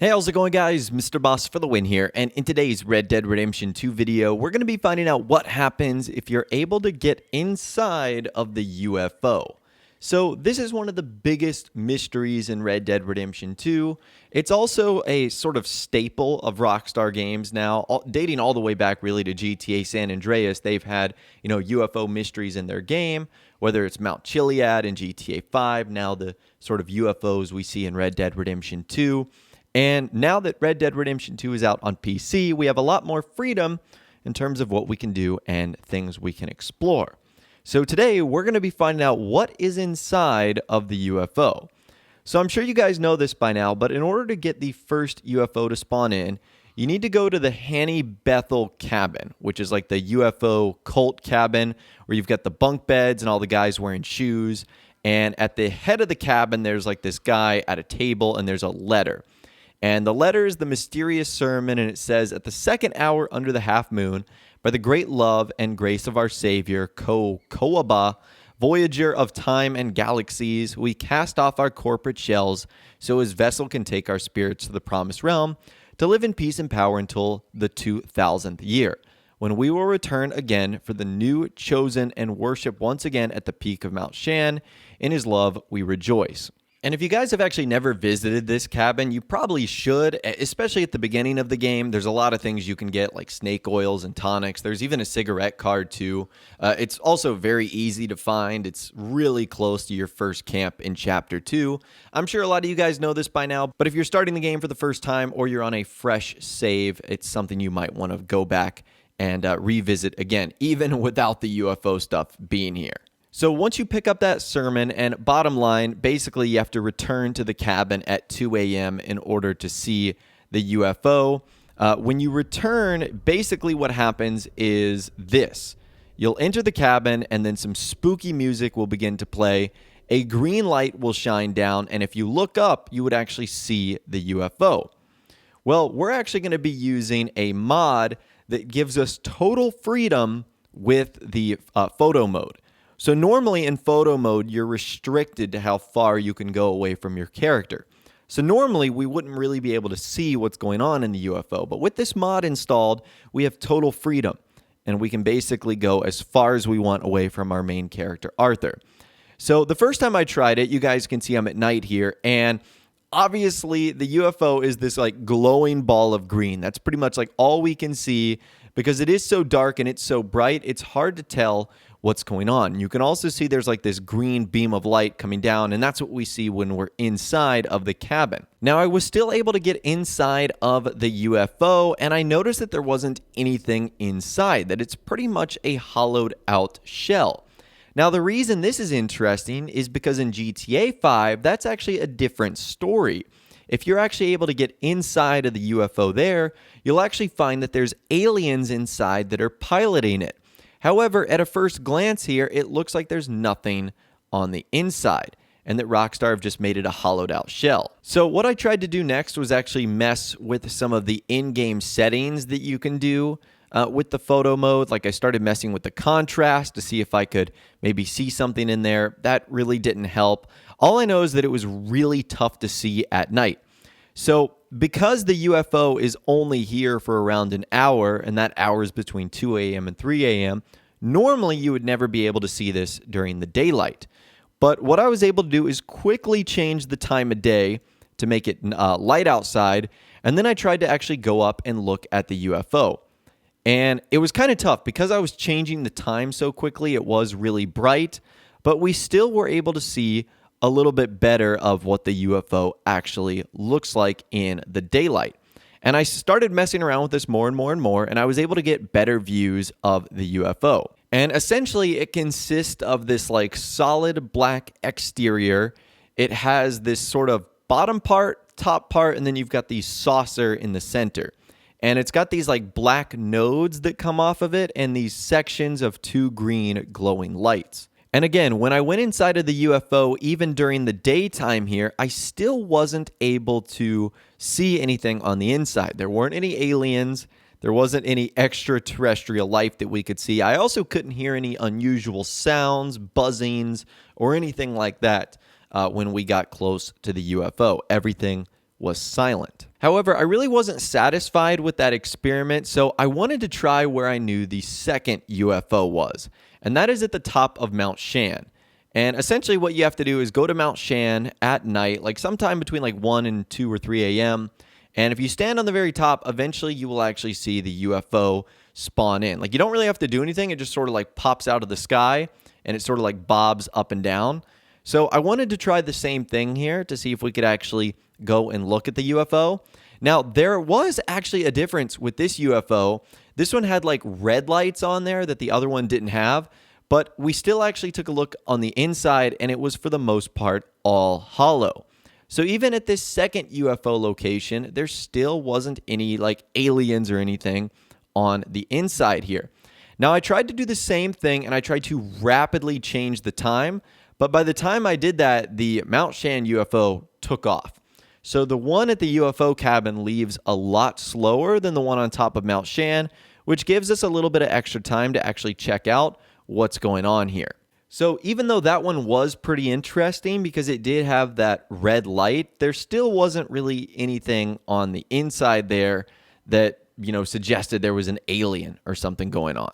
Hey, how's it going, guys? Mr. Boss for the win here, and in today's Red Dead Redemption 2 video, we're going to be finding out what happens if you're able to get inside of the UFO. So this is one of the biggest mysteries in Red Dead Redemption 2. It's also a sort of staple of Rockstar games now, dating all the way back really to GTA San Andreas. They've had, UFO mysteries in their game, whether it's Mount Chiliad in GTA 5, now the sort of UFOs we see in Red Dead Redemption 2. And now that Red Dead Redemption 2 is out on PC, we have a lot more freedom in terms of what we can do and things we can explore. So today, we're going to be finding out what is inside of the UFO. So I'm sure you guys know this by now, but in order to get the first UFO to spawn in, you need to go to the Hani Bethel cabin, which is like the UFO cult cabin where you've got the bunk beds and all the guys wearing shoes. And at the head of the cabin, there's like this guy at a table and there's a letter. And the letter is the mysterious sermon, and it says, "At the second hour under the half moon, by the great love and grace of our Savior, Koaba, voyager of time and galaxies, we cast off our corporate shells so his vessel can take our spirits to the promised realm to live in peace and power until the 2000th year, when we will return again for the new chosen and worship once again at the peak of Mount Shann. In his love we rejoice." And if you guys have actually never visited this cabin, you probably should, especially at the beginning of the game. There's a lot of things you can get, like snake oils and tonics. There's even a cigarette card, too. It's also very easy to find. It's really close to your first camp in Chapter 2. I'm sure a lot of you guys know this by now, but if you're starting the game for the first time or you're on a fresh save, it's something you might want to go back and revisit again, even without the UFO stuff being here. So once you pick up that sermon, and bottom line, basically you have to return to the cabin at 2 a.m. in order to see the UFO. When you return, basically what happens is this. You'll enter the cabin, and then some spooky music will begin to play. A green light will shine down, and if you look up, you would actually see the UFO. Well, we're actually going to be using a mod that gives us total freedom with the photo mode. So normally in photo mode, you're restricted to how far you can go away from your character. So normally we wouldn't really be able to see what's going on in the UFO. But with this mod installed, we have total freedom. And we can basically go as far as we want away from our main character, Arthur. So the first time I tried it, you guys can see I'm at night here. And obviously the UFO is this like glowing ball of green. That's pretty much like all we can see. Because it is so dark and it's so bright, it's hard to tell what's going on. You can also see there's like this green beam of light coming down, and that's what we see when we're inside of the cabin. Now, I was still able to get inside of the UFO, and I noticed that there wasn't anything inside, that it's pretty much a hollowed out shell. Now, the reason this is interesting is because in GTA 5, that's actually a different story. If you're actually able to get inside of the UFO there, you'll actually find that there's aliens inside that are piloting it. However, at a first glance here, it looks like there's nothing on the inside, and that Rockstar have just made it a hollowed out shell. So what I tried to do next was actually mess with some of the in-game settings that you can do with the photo mode. Like I started messing with the contrast to see if I could maybe see something in there. That really didn't help. All I know is that it was really tough to see at night. So because the UFO is only here for around an hour, and that hour is between 2 a.m. and 3 a.m., normally you would never be able to see this during the daylight. But what I was able to do is quickly change the time of day to make it light outside, and then I tried to actually go up and look at the UFO. And it was kind of tough because I was changing the time so quickly. It was really bright, but we still were able to see a little bit better of what the UFO actually looks like in the daylight. And I started messing around with this more and more and more, and I was able to get better views of the UFO. And essentially, it consists of this like solid black exterior. It has this sort of bottom part, top part, and then you've got the saucer in the center. And it's got these like black nodes that come off of it and these sections of two green glowing lights. And again, when I went inside of the UFO, even during the daytime here, I still wasn't able to see anything on the inside. There weren't any aliens. There wasn't any extraterrestrial life that we could see. I also couldn't hear any unusual sounds, buzzings, or anything like that when we got close to the UFO. Everything was silent. However, I really wasn't satisfied with that experiment, so I wanted to try where I knew the second UFO was, and that is at the top of Mount Shann. And essentially what you have to do is go to Mount Shann at night, like sometime between like 1 and 2 or 3 a.m. And if you stand on the very top, eventually you will actually see the UFO spawn in. Like, you don't really have to do anything. It just sort of like pops out of the sky and it sort of like bobs up and down. So I wanted to try the same thing here to see if we could actually go and look at the UFO. Now, there was actually a difference with this UFO. This one had like red lights on there that the other one didn't have. But we still actually took a look on the inside, and it was for the most part all hollow. So even at this second UFO location, there still wasn't any like aliens or anything on the inside here. Now, I tried to do the same thing, and I tried to rapidly change the time. But by the time I did that, the Mount Shann UFO took off. So the one at the UFO cabin leaves a lot slower than the one on top of Mount Shann, which gives us a little bit of extra time to actually check out what's going on here. So even though that one was pretty interesting because it did have that red light, there still wasn't really anything on the inside there that, suggested there was an alien or something going on.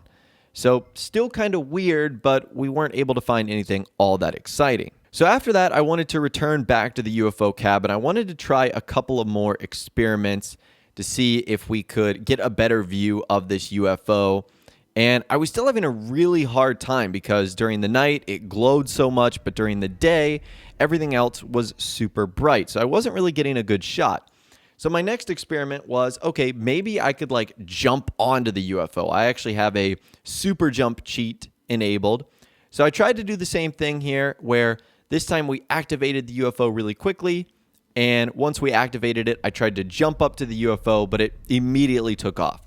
So still kind of weird, but we weren't able to find anything all that exciting. So after that, I wanted to return back to the UFO cabin. I wanted to try a couple of more experiments to see if we could get a better view of this UFO. And I was still having a really hard time because during the night it glowed so much, but during the day, everything else was super bright. So I wasn't really getting a good shot. So my next experiment was, okay, maybe I could like jump onto the UFO. I actually have a super jump cheat enabled. So I tried to do the same thing here where this time we activated the UFO really quickly. And once we activated it, I tried to jump up to the UFO, but it immediately took off.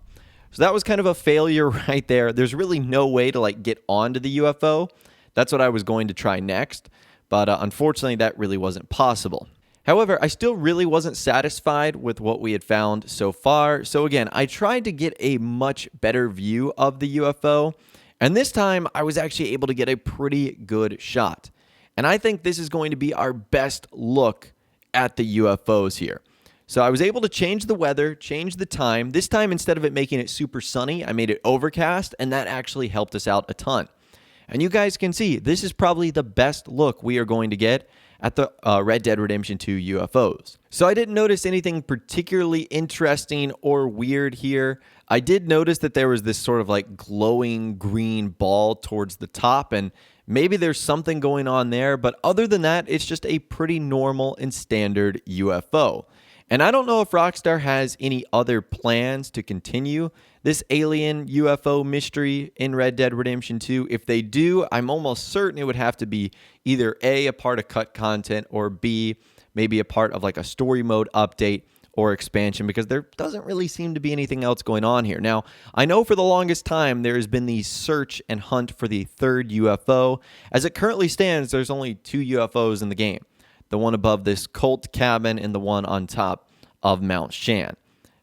So that was kind of a failure right there. There's really no way to like get onto the UFO. That's what I was going to try next, but unfortunately that really wasn't possible. However, I still really wasn't satisfied with what we had found so far. So again, I tried to get a much better view of the UFO, and this time I was actually able to get a pretty good shot. And I think this is going to be our best look at the UFOs here. So I was able to change the weather, change the time. This time, instead of it making it super sunny, I made it overcast, and that actually helped us out a ton. And you guys can see, this is probably the best look we are going to get at the Red Dead Redemption 2 UFOs. So I didn't notice anything particularly interesting or weird here. I did notice that there was this sort of like glowing green ball towards the top, and maybe there's something going on there, but other than that, it's just a pretty normal and standard UFO. And I don't know if Rockstar has any other plans to continue this alien UFO mystery in Red Dead Redemption 2. If they do, I'm almost certain it would have to be either A, a part of cut content, or B, maybe a part of like a story mode update or expansion, because there doesn't really seem to be anything else going on here. Now, I know for the longest time there has been the search and hunt for the third UFO. As it currently stands, there's only 2 UFOs in the game. The one above this cult cabin and the one on top of Mount Shann.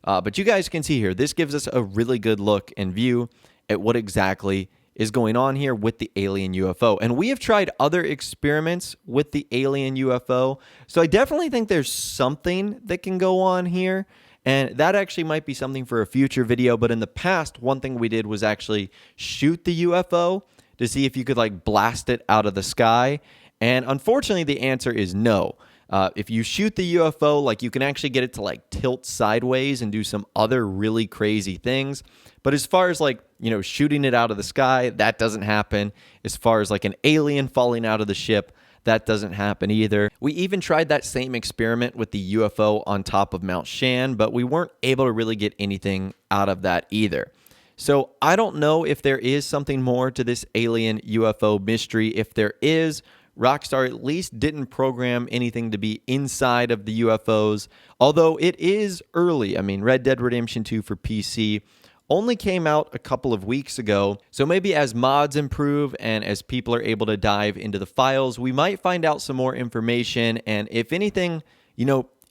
But you guys can see here, this gives us a really good look and view at what exactly is going on here with the alien UFO. And we have tried other experiments with the alien UFO, so I definitely think there's something that can go on here, and that actually might be something for a future video. But in the past, one thing we did was actually shoot the UFO to see if you could like blast it out of the sky. And unfortunately, the answer is no. If you shoot the UFO, like you can actually get it to like tilt sideways and do some other really crazy things. But as far as like, shooting it out of the sky, that doesn't happen. As far as like an alien falling out of the ship, that doesn't happen either. We even tried that same experiment with the UFO on top of Mount Shann, but we weren't able to really get anything out of that either. So I don't know if there is something more to this alien UFO mystery. If there is, Rockstar at least didn't program anything to be inside of the UFOs, although it is early. I mean, Red Dead Redemption 2 for PC only came out a couple of weeks ago, so maybe as mods improve and as people are able to dive into the files, we might find out some more information, and if anything,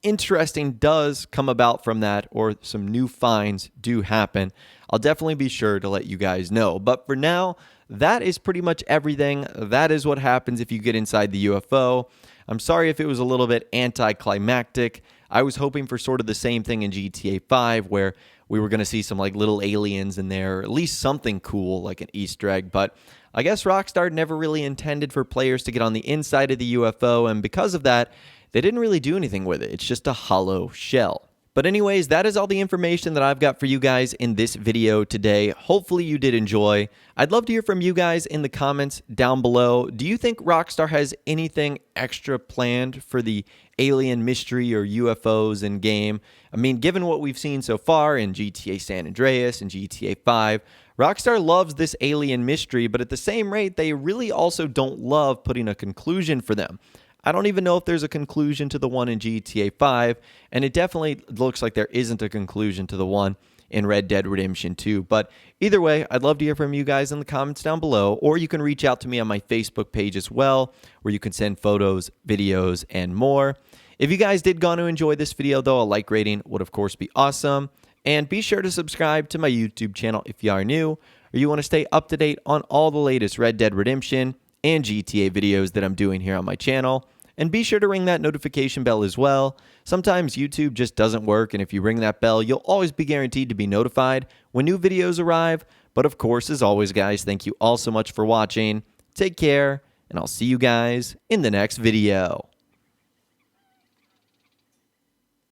interesting does come about from that, or some new finds do happen, I'll definitely be sure to let you guys know. But for now, that is pretty much everything. That is what happens if you get inside the UFO. I'm sorry if it was a little bit anticlimactic. I was hoping for sort of the same thing in GTA 5 where we were going to see some like little aliens in there, or at least something cool like an Easter egg. But I guess Rockstar never really intended for players to get on the inside of the UFO, and because of that, they didn't really do anything with it. It's just a hollow shell. But anyways, that is all the information that I've got for you guys in this video today. Hopefully you did enjoy. I'd love to hear from you guys in the comments down below. Do you think Rockstar has anything extra planned for the alien mystery or UFOs in game? I mean, given what we've seen so far in GTA San Andreas and GTA 5, Rockstar loves this alien mystery, but at the same rate, they really also don't love putting a conclusion for them. I don't even know if there's a conclusion to the one in GTA 5, and it definitely looks like there isn't a conclusion to the one in Red Dead Redemption 2. But either way, I'd love to hear from you guys in the comments down below, or you can reach out to me on my Facebook page as well, where you can send photos, videos, and more. If you guys did go on to enjoy this video, though, a like rating would, of course, be awesome. And be sure to subscribe to my YouTube channel if you are new, or you want to stay up to date on all the latest Red Dead Redemption and GTA videos that I'm doing here on my channel. And be sure to ring that notification bell as well. Sometimes YouTube just doesn't work, and if you ring that bell, you'll always be guaranteed to be notified when new videos arrive. But of course, as always, guys, thank you all so much for watching. Take care, and I'll see you guys in the next video.